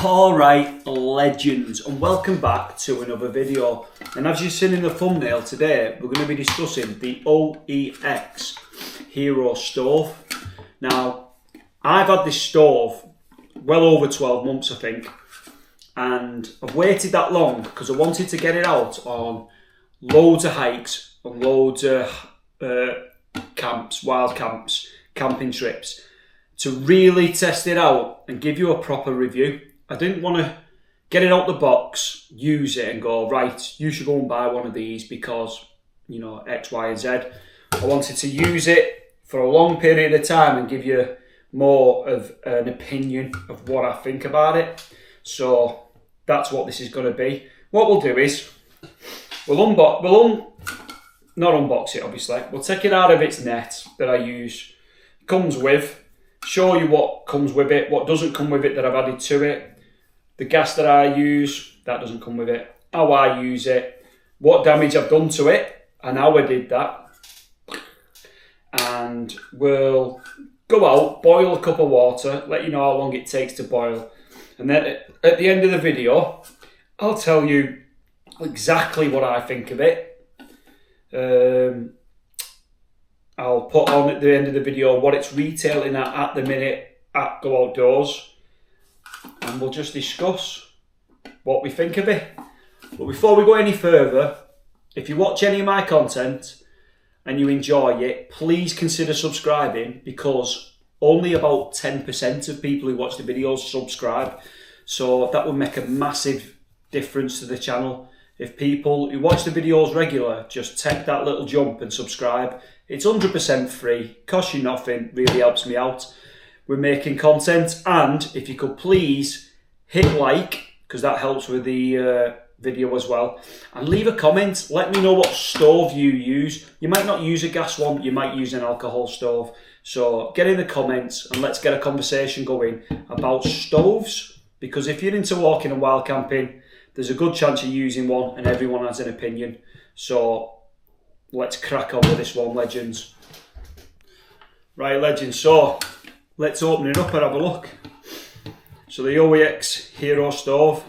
Alright legends, and welcome back to another video. And as you've seen in the thumbnail, today we're going to be discussing the Oex Heiro stove. Now, I've had this stove well over 12 months I think, and I've waited that long because I wanted to get it out on loads of hikes, on loads of camps, wild camps, camping trips, to really test it out and give you a proper review. I didn't want to get it out the box, use it and go, right, you should go and buy one of these because, you know, X, Y and Z. I wanted to use it for a long period of time and give you more of an opinion of what I think about it. So that's what this is going to be. What we'll do is, not unbox it obviously, we'll take it out of its net that I use. It comes with, show you what comes with it, what doesn't come with it that I've added to it, the gas that I use, that doesn't come with it, how I use it, what damage I've done to it, and how I did that. And we'll go out, boil a cup of water, let you know how long it takes to boil. And then at the end of the video, I'll tell you exactly what I think of it. I'll put on at the end of the video what it's retailing at the minute at Go Outdoors, and we'll just discuss what we think of it. But before we go any further, if you watch any of my content and you enjoy it, please consider subscribing, because only about 10% of people who watch the videos subscribe. So that would make a massive difference to the channel. If people who watch the videos regular just take that little jump and subscribe, it's 100% free, costs you nothing, really helps me out. We're making content, and if you could please hit like, because that helps with the video as well, and leave a comment. Let me know what stove you use. You might not use a gas one, you might use an alcohol stove. So get in the comments and let's get a conversation going about stoves, because if you're into walking and wild camping, there's a good chance of using one, and everyone has an opinion. So let's crack on with this one, legends. Right, legends, so let's open it up and have a look. So the Oex Heiro stove.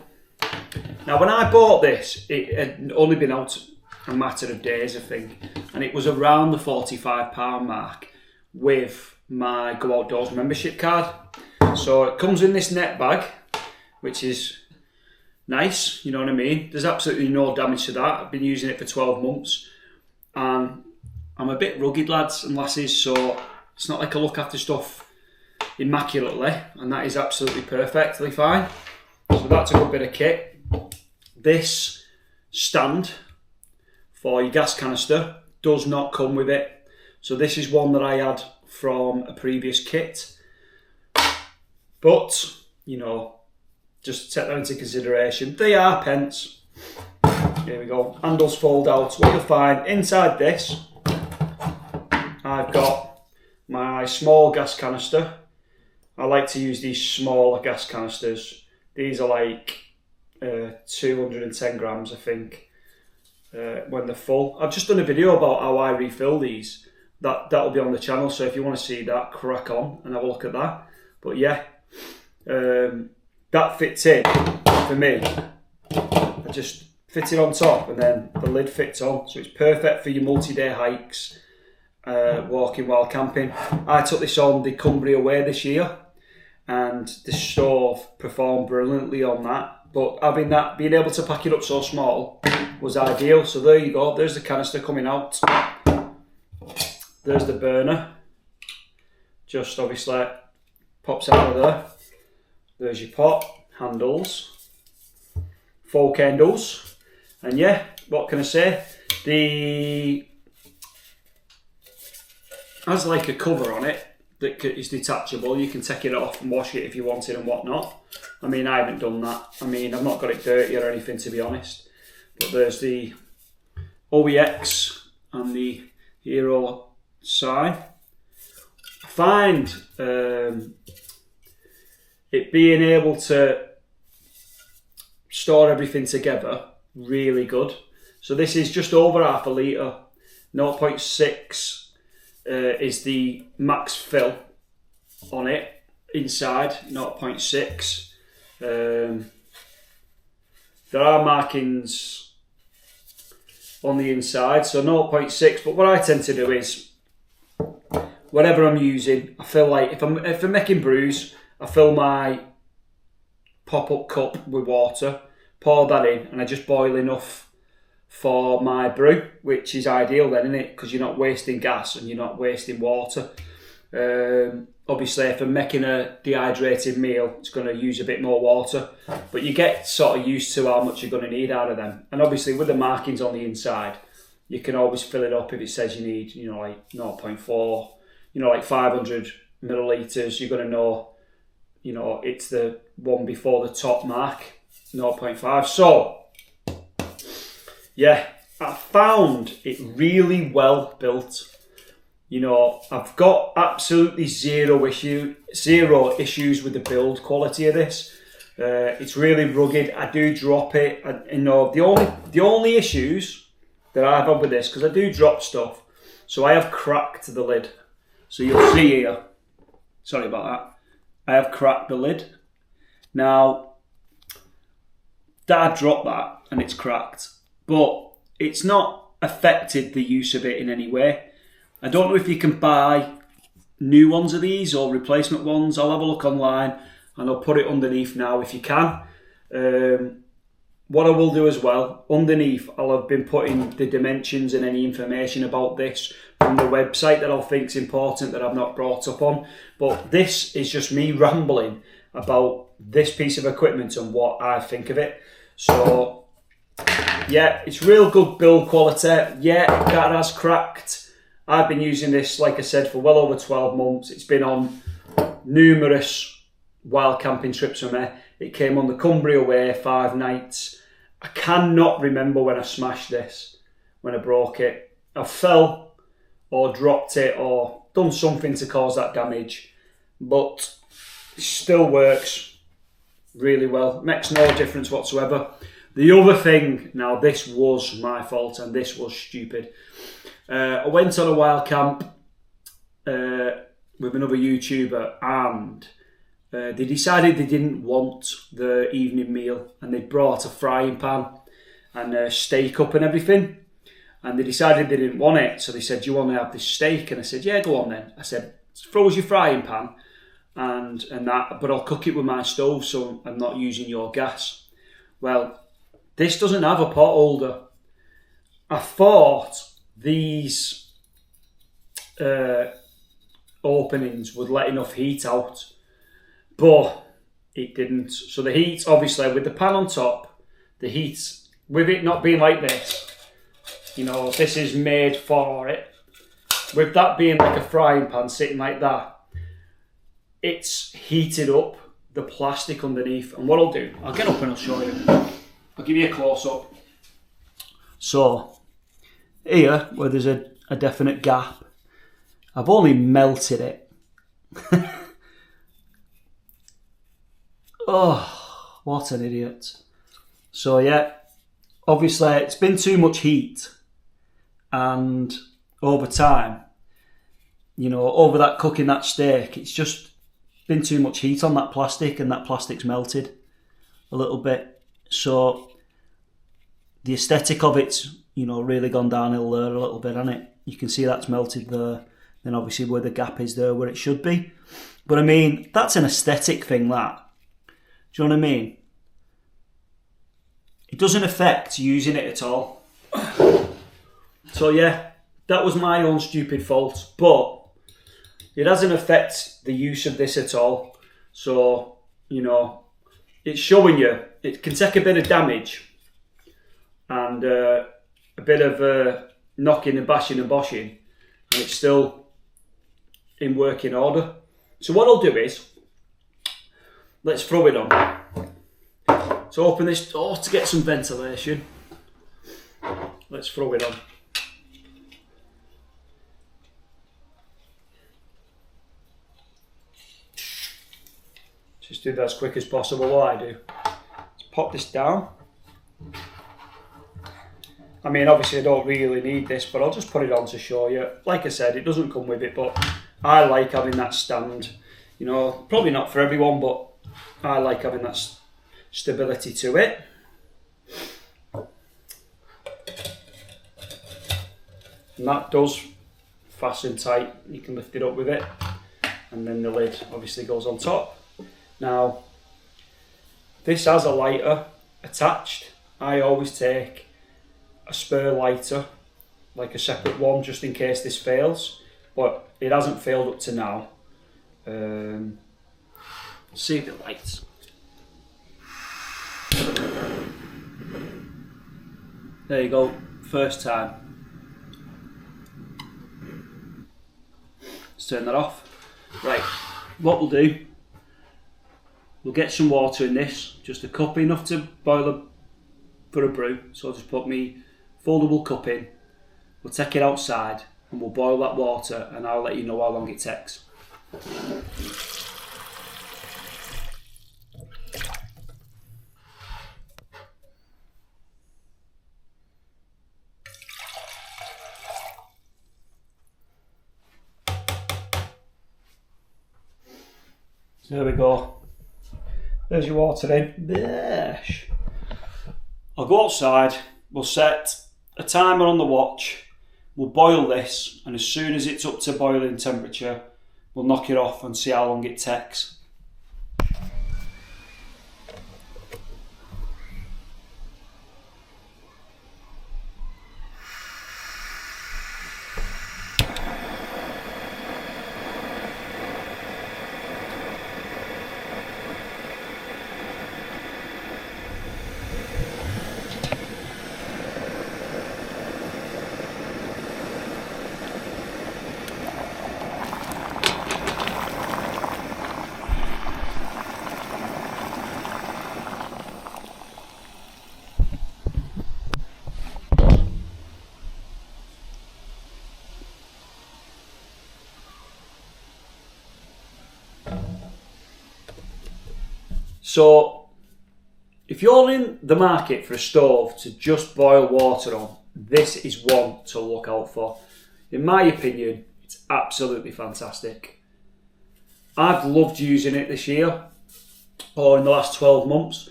Now when I bought this, it had only been out a matter of days I think, and it was around the £45 mark with my Go Outdoors membership card. So it comes in this net bag, which is nice, you know what I mean? There's absolutely no damage to that. I've been using it for 12 months. And I'm a bit rugged, lads and lasses, so it's not like I look after stuff immaculately, and that is absolutely perfectly fine. So that's a good bit of kit. This stand for your gas canister does not come with it. So this is one that I had from a previous kit. But, you know, just take that into consideration. They are pence. Here we go. Handles fold out. What you'll find inside this, I've got my small gas canister. I like to use these smaller gas canisters. These are like 210 grams, I think, when they're full. I've just done a video about how I refill these. That'll be on the channel, so if you want to see that, crack on and have a look at that. But yeah, that fits in for me. I just fit it on top and then the lid fits on, so it's perfect for your multi-day hikes, walking while camping. I took this on the Cumbria Way this year, and the stove performed brilliantly on that, but having that, being able to pack it up so small was ideal. So there you go, there's the canister coming out, there's the burner, just obviously pops out of there. There's your pot, handles, fork handles, and yeah, what can I say? Has like a cover on it that is detachable. You can take it off and wash it if you wanted and whatnot. I mean, I haven't done that. I mean, I've not got it dirty or anything, to be honest. But there's the Oex and the Heiro sign. I find it being able to store everything together really good. So this is just over half a litre, 0.6 is the max fill on it inside, 0.6. There are markings on the inside, so 0.6, but what I tend to do is, whatever I'm using, I feel like if I'm making brews, I fill my pop-up cup with water, pour that in, and I just boil enough for my brew, which is ideal then, isn't it? Because you're not wasting gas and you're not wasting water. Obviously, if I'm making a dehydrated meal, it's going to use a bit more water, but you get sort of used to how much you're going to need out of them. And obviously, with the markings on the inside, you can always fill it up if it says you need, like 0.4, like 500 millilitres. You're going to know, it's the one before the top mark, 0.5. So, yeah, I found it really well built. I've got absolutely zero issues with the build quality of this. It's really rugged. I do drop it. The only issues that I've had with this, because I do drop stuff, so I have cracked the lid. So you'll see here. Sorry about that. I have cracked the lid. Now, Dad dropped that and it's cracked, but it's not affected the use of it in any way. I don't know if you can buy new ones of these or replacement ones. I'll have a look online and I'll put it underneath now if you can. What I will do as well, underneath I'll have been putting the dimensions and any information about this from the website that I think is important that I've not brought up on. But this is just me rambling about this piece of equipment and what I think of it. So yeah, it's real good build quality. Yeah, that has cracked. I've been using this, like I said, for well over 12 months. It's been on numerous wild camping trips for me. It came on the Cumbria Way 5 nights. I cannot remember when I smashed this, when I broke it. I fell or dropped it or done something to cause that damage, but it still works really well. Makes no difference whatsoever. The other thing, now this was my fault and this was stupid. I went on a wild camp with another YouTuber and they decided they didn't want the evening meal and they brought a frying pan and a steak up and everything, and they decided they didn't want it, so they said, do you want to have this steak? And I said, yeah, go on then. I said, throw us your frying pan and that, but I'll cook it with my stove so I'm not using your gas. Well, this doesn't have a pot holder. I thought these openings would let enough heat out, but it didn't. So the heat, obviously, with the pan on top, the heat, with it not being like this, this is made for it. With that being like a frying pan sitting like that, it's heated up the plastic underneath. And what I'll do, I'll get up and I'll show you. I'll give you a close-up. So, here, where there's a definite gap, I've only melted it. Oh, what an idiot. So yeah, obviously it's been too much heat, and over time, over that cooking that steak, it's just been too much heat on that plastic and that plastic's melted a little bit. So the aesthetic of it's, really gone downhill there a little bit, hasn't it? You can see that's melted there. Then obviously where the gap is there, where it should be. But I mean, that's an aesthetic thing, that. Do you know what I mean? It doesn't affect using it at all. So yeah, that was my own stupid fault. But it doesn't affect the use of this at all. So, it's showing you, it can take a bit of damage and a bit of knocking and bashing and boshing, and it's still in working order. So what I'll do is, let's throw it on. So open this door to get some ventilation. Let's throw it on. Just do that as quick as possible while I do. Let's pop this down. I mean, obviously I don't really need this, but I'll just put it on to show you. Like I said, it doesn't come with it, but I like having that stand. Probably not for everyone, but I like having that stability to it. And that does fasten tight. You can lift it up with it, and then the lid obviously goes on top. Now, this has a lighter attached. I always take a spare lighter, like a separate one, just in case this fails, but it hasn't failed up to now. See if it lights. There you go, first time. Let's turn that off. Right, what we'll do, we'll get some water in this, just a cup enough to boil for a brew. So I'll just put me foldable cup in, we'll take it outside and we'll boil that water, and I'll let you know how long it takes. So there we go. There's your water in. Besh. I'll go outside, we'll set a timer on the watch, we'll boil this, and as soon as it's up to boiling temperature, we'll knock it off and see how long it takes. So, if you're in the market for a stove to just boil water on, this is one to look out for. In my opinion, it's absolutely fantastic. I've loved using it this year, or in the last 12 months.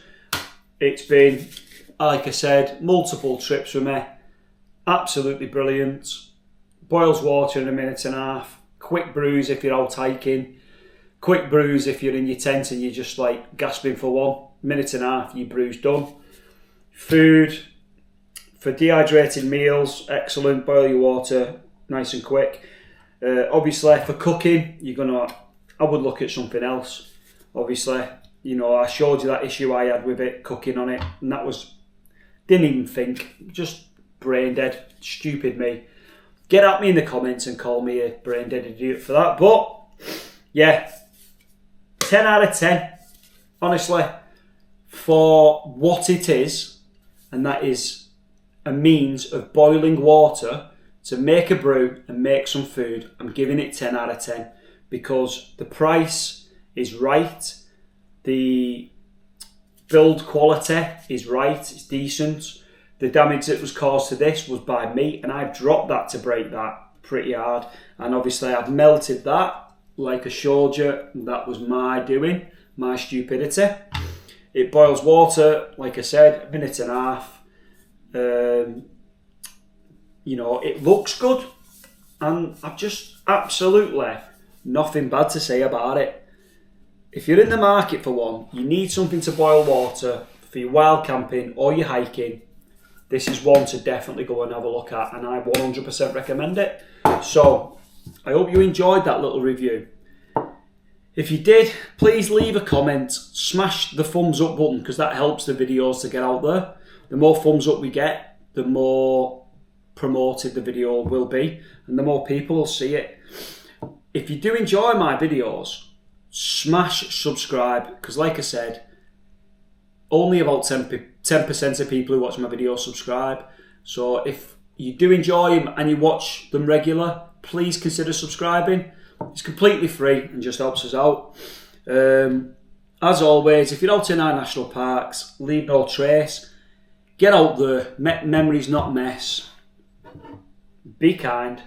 It's been, like I said, multiple trips with me. Absolutely brilliant. Boils water in a minute and a half. Quick brews if you're out hiking. Quick brews if you're in your tent and you're just like gasping for one. Minute and a half, your brew's done. Food, for dehydrated meals, excellent. Boil your water nice and quick. Obviously, for cooking, I would look at something else. Obviously, I showed you that issue I had with it, cooking on it, and that was, didn't even think, just brain dead, stupid me. Get at me in the comments and call me a brain dead idiot for that, but yeah, 10 out of 10, honestly, for what it is, and that is a means of boiling water to make a brew and make some food. I'm giving it 10 out of 10 because the price is right, the build quality is right, it's decent. The damage that was caused to this was by me, and I've dropped that to break that pretty hard, and obviously I've melted that like I showed you. That was my doing, my stupidity. It boils water, like I said, a minute and a half. It looks good, and I've just absolutely nothing bad to say about it. If you're in the market for one, you need something to boil water for your wild camping or your hiking, this is one to definitely go and have a look at, and I 100% recommend it. So, I hope you enjoyed that little review. If you did, please leave a comment, smash the thumbs up button because that helps the videos to get out there. The more thumbs up we get, the more promoted the video will be and the more people will see it. If you do enjoy my videos, smash subscribe because like I said, only about 10% of people who watch my videos subscribe. So if you do enjoy them and you watch them regular, please consider subscribing. It's completely free and just helps us out. As always, if you're out in our national parks, leave no trace. Get out there, memories not mess. Be kind.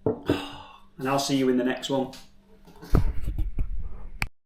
And I'll see you in the next one.